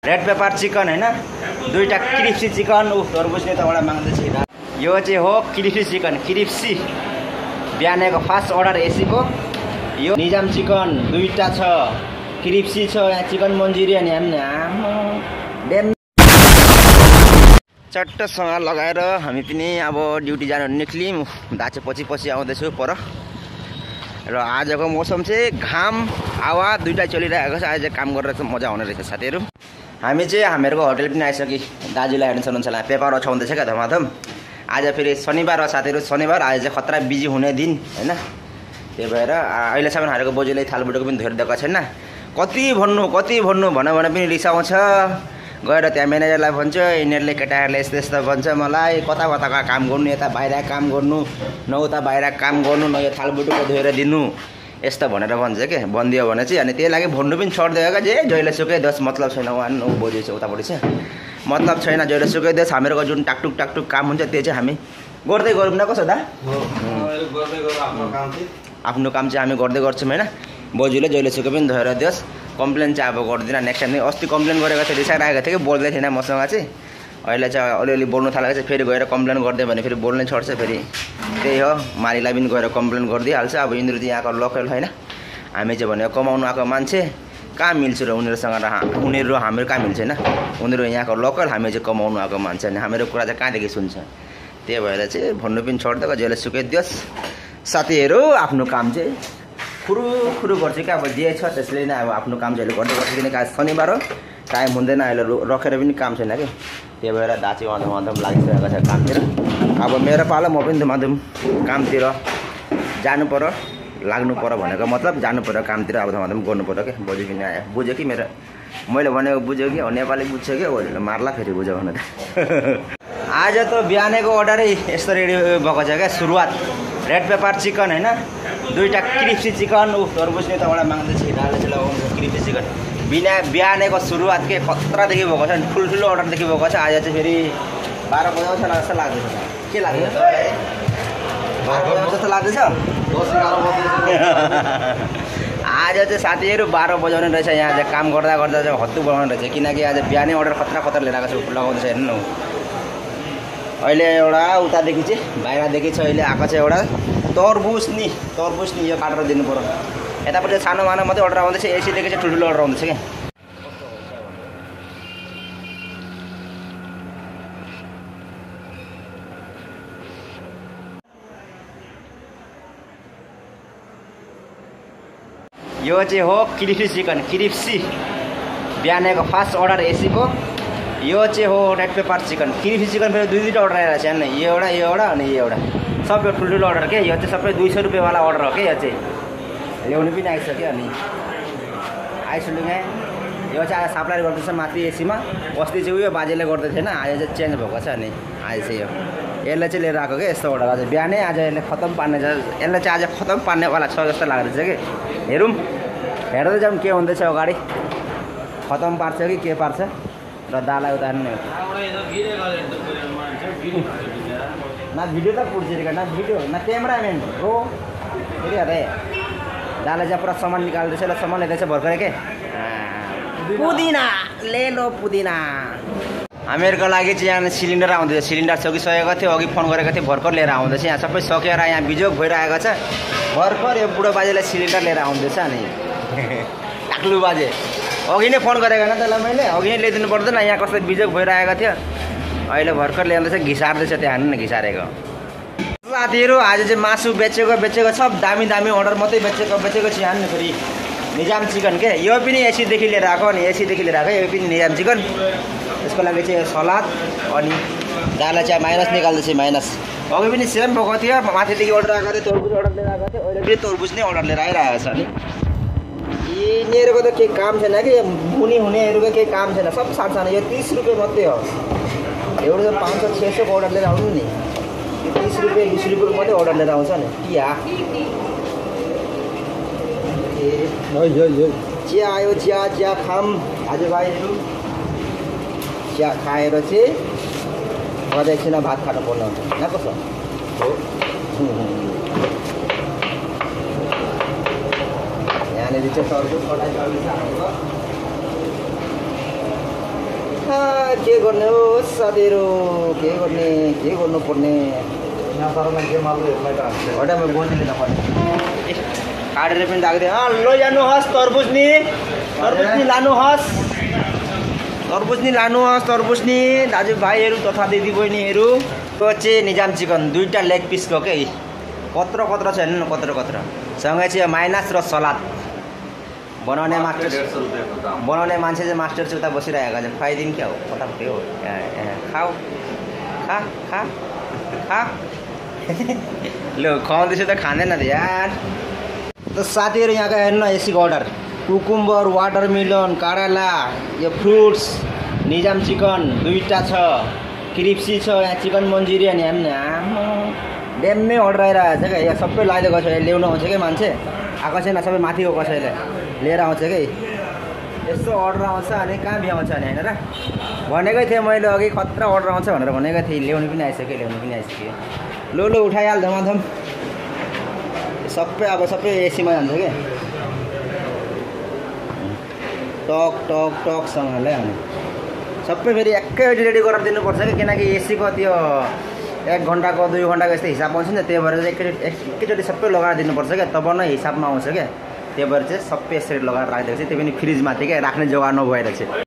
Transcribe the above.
red pepper chicken हैन दुईटा crispy chicken तरबुजले तबाट माग्दैछ यो चाहिँ हो क्रिप्सी चिकन क्रिप्सी बिहानको फर्स्ट अर्डर एसीको यो निजाम चिकन दुईटा छ क्रिप्सी छ यहाँ चिकन मन्चुरियन यहाँ चट्टसँग लगाएर हामी पनि अब ड्युटी जान निक्लियौँ दाचे पछि आउँदैछु पर र आजको मौसम चाहिँ घाम हावा दुईटा चलिरहेको छ आज काम गरेर चाहिँ मजा आउने रहेछ साथीहरु हामी चाहिँ हामीहरूको होटल पनि आइसक्यो दाजुलाई हेर्नुहुन्छ होला पेपर ओछाउँदैछ क्या धमाधम आज फेरि शनिबार हो साथीहरु शनिबार आज चाहिँ खतरा बिजी हुने दिन हैन त्यही भएर अहिलेसम्म हामीहरूको बोजूले थालबुटको पनि धोएर दिएको छैन कति भन्नु भने पनि रिसाउँछ गएर त्यहाँ म्यानेजरलाई भन्छ यिनीहरूले केटाहरूले यस्तो यस्तो भन्छ मलाई कता काम गर्नु यता बाहिर काम गर्नु न उता बाहिर काम गर्नु न यो थालबुटको धोएर दिनु यस्तो भनेर भन्छ के बन्दियो भने चाहिँ अनि त्यही लागि भन्नु पनि छोड्दियो क्या जे जहिले सुकै दस मतलब छैन उहाँ बोजू चाहिँ उतापट्टि चाहिँ मतलब छैन जहिले सुकै दस हामीहरूको जुन टाकटुक काम हुन्छ त्यो चाहिँ हामी गर्दै गरौँ न कसो दा आफ्नो काम चाहिँ हामी गर्दै गर्छौँ हैन बोजूले जहिले सुकै पनि धोएर दियोस् कम्प्लेन चाहिँ अब गर्दिनँ नेक्स्ट टाइम अस्ति कम्प्लेन गरेको थियो रिसाइरहेको थियो कि बोल्दै थिएन मसँग चाहिँ अहिले चाहिँ अलिअलि बोल्नु थालेको चाहिँ फेरि गएर कम्प्लेन गरिदियो भने फेरि बोल्नै छोड्छ फेरि त्यही हो मालिकलाई पनि गएर कम्प्लेन गरिदिइहाल्छ अब यिनीहरू चाहिँ यहाँको लोकल होइन हामी चाहिँ भनेको कमाउनु आएको मान्छे कहाँ मिल्छ र उनीहरूसँग र उनीहरू हाम्रो कहाँ मिल्छ होइन उनीहरू यहाँको लोकल हामी चाहिँ कमाउनु आएको मान्छे अनि हाम्रो कुरा चाहिँ कहाँदेखि सुन्छ त्यही भएर चाहिँ भन्नु पनि छोड्दिएको जहिले सुकाइदियोस् साथीहरू आफ्नो काम चाहिँ खुरु गर्छ क्या अब जे छ त्यसले नै अब आफ्नो काम चाहिँ गर्दै गर्छ किनकि आज शनिबार हो टाइम हुँदैन अहिले रखेर पनि काम छैन कि त्यही भएर दाची धमाधम लागिसकेको छ कामतिर अब मेरो पालो म पनि धमाधम कामतिर जानु पर्यो लाग्नु पर्यो भनेको मतलब जानु पर्यो कामतिर अब धमाधम गर्नु पर्यो कि बोजू पनि आयो बुझ्यो कि मेरो मैले भनेको बुझ्यो कि नेपाली बुझ्छ कि मार्ला फेरि बुझ्यो भने आज त बिहानको अर्डरै यस्तो रेडी भएको छ क्या सुरुवात रेड पेपर चिकन हैन दुईटा क्रिप्सी चिकन तरबुजले तबाट माग्दैछ दाजुले लगाउनु क्रिप्सी चिकन बिहानको सुरुवात के खतरादेखि भएको छ ठुल्ठुलो अर्डरदेखि भएको छ आज चाहिँ फेरि 12 बजाउँछ जस्तो लाग्दैछ के लाग्दैछ 12 बजाउँछ जस्तो लाग्दैछ 10-11 आज चाहिँ साथीहरू 12 बजाउने रहेछ यहाँ चाहिँ काम गर्दा चाहिँ हत्तु बनाउने रहेछ किनकि आज बिहानै अर्डर खतरा लिएर आएको छ लगाउँदैछ हेर्नु अहिले एउटा उतादेखि चाहिँ बाहिरदेखि छ अहिले आएको छ एउटा तरबुज नि यो काटेर दिनु पर्यो यतापट्टि सानो मानो मात्रै अर्डर आउँदैछ एसीदेखि चाहिँ ठुल्ठुलो अर्डर आउँदैछ क्या यो चाहिँ हो क्रिप्सी चिकन क्रिप्सी बिहानको फर्स्ट अर्डर एसीको यो चाहिँ हो red pepper chicken crispy chicken फेरि दुईवटा अर्डर आएर छ नि यो एउटा अनि यो एउटा सबै ठुल्ठुलो अर्डर के यो चाहिँ सबै 200 रुपियाँवाला अर्डर हो कि यो चाहिँ ल्याउनु पनि आइसक्यो अनि आइसुलुङ यो चाहिँ आज सप्लाई गर्दैछ माथि एसीमा अस्ति चाहिँ उयो बाजेले गर्दै थिएन आज चाहिँ चेन्ज भएको छ अनि आज चाहिँ यसलाई चाहिँ लिएर आएको क्या यस्तो अर्डर आज बिहानै आज यसले खतम पार्ने छ यसलाई चाहिँ आज खतम पार्नेवाला छ जस्तो लाग्दैछ कि हेरौँ हेर्दै जाउँ के हुँदैछ अगाडि खतम पार्छ कि के पार्छ र दालाई उतार्ने ना भिडियो त पुर्छेको ना भिडियो ना क्यामेराम्यान हो फेरि अरे दालाई चाहिँ पुरा सामान निकाल्दैछ ल सामान ल्याउँदैछ भर्खरै के पुदिना ले लो पुदिना हामीहरूको लागि चाहिँ यहाँ सिलिन्डर आउँदैछ सिलिन्डर सकिसकेको थियो अघि फोन गरेको थियो भर्खर लिएर आउँदैछ यहाँ सबै सकेर यहाँ बिजोग भइरहेको छ भर्खर यो बुढो बाजेले सिलिन्डर लिएर आउँदैछ नि टाक्लु बाजे अघि नै फोन गरेको न त्यसलाई मैले अघि नै ल्याइदिनु पर्दैन यहाँ कस्तो बिजोग भइरहेको थियो अहिले भर्खर ल्याउँदैछ घिसार्दैछ त्यहाँ हान्नु न घिसारेको साथीहरू आज चाहिँ मासु बेचेको सब दामी अर्डर मात्रै बेचेको छ हान्नु फेरि निजाम चिकन के यो पनि एसीदेखि लिएर आएको अनि एसीदेखि लिएर आएको यो पनि निजाम चिकन यसको लागि चाहिँ सलाद अनि दाललाई चाहिँ माइनस निकाल्दैछ माइनस अघि पनि सेम भएको थियो माथिदेखि अर्डर आएको थियो तरबुज अर्डर लिएर आएको थियो अहिले पनि तरबुज नै अर्डर लिएर आइरहेको छ नि यिनीहरूको त केही काम छैन कि मुनि हुनेहरूको केही काम छैन सब सानो यो 30 रुपियाँ मात्रै हो एउटा 500-600 को अर्डर लिएर आउनु नि 30 रुपियाँ 20 रुपियाँको मात्रै अर्डर लिएर आउँछ नि चिया आयो चिया खाम दाजुभाइहरू चिया खाएर चाहिँ अझै एकछिन भात खानु पर्ने हुन्छ यहाँ कसो यहाँनिर चाहिँ तरबुज के गर्ने हो साथीहरू के गर्नुपर्ने हटामा बोल्ने नपर्ने काटेर पनि राख्दै लैजानुहोस् तरबुज नि तरबुज नि दाजुभाइहरू तथा दिदीबहिनीहरू त्यो चाहिँ निजाम चिकन 2टा लेग पिसको के कत्रो छ हेर्नु न कत्रो सँगै चाहिँ माइनस र सलाद बनाउने मास्टर बनाउने मान्छे चाहिँ मास्टर चाहिँ उता बसिरहेको छ खुवाइदिउँ क्या हो फटाफट हो खाऊ खा ल खुवाउँदैछु त खाँदैन त यार त साथीहरू यहाँको हेर्नु एसीको अर्डर कुकुम्बर वाटरमेलन कराला यो फ्रुट्स निजाम चिकन 2टा छ क्रिप्सी छ यहाँ चिकन मन्चुरियन यहाँ ड्याम्मै अर्डर आइरहेको छ क्या यहाँ सबै लगाइदिएको छ ल्याउनु आउँछ कि मान्छे आएको छैन सबै माथिको कसैले लिएर आउँछ कि यस्तो अर्डर आउँछ अनि कहाँ भ्याउँछ अनि होइन र भनेकै थिएँ मैले अघि खतरा अर्डर आउँछ भनेर भनेको थिएँ ल्याउनु पनि आइसक्यो लो उठाइहाल धमाधम सबै अब सबै एसीमा जान्छ कि टकसँगले अनि सबै फेरि एकैचोटि रेडी गरेर दिनुपर्छ कि किनकि एसीको त्यो 1 घन्टाको 2 घन्टाको यस्तो हिसाब आउँछ नि त्यही भएर चाहिँ एकैचोटि सबै लगाएर दिनुपर्छ क्या तब नै हिसाबमा आउँछ क्या त्यही भएर चाहिँ सबै यसरी लगाएर राखिदिएको चाहिँ त्यो पनि फ्रिजमा थियो क्या राख्ने जग्गा नभएर चाहिँ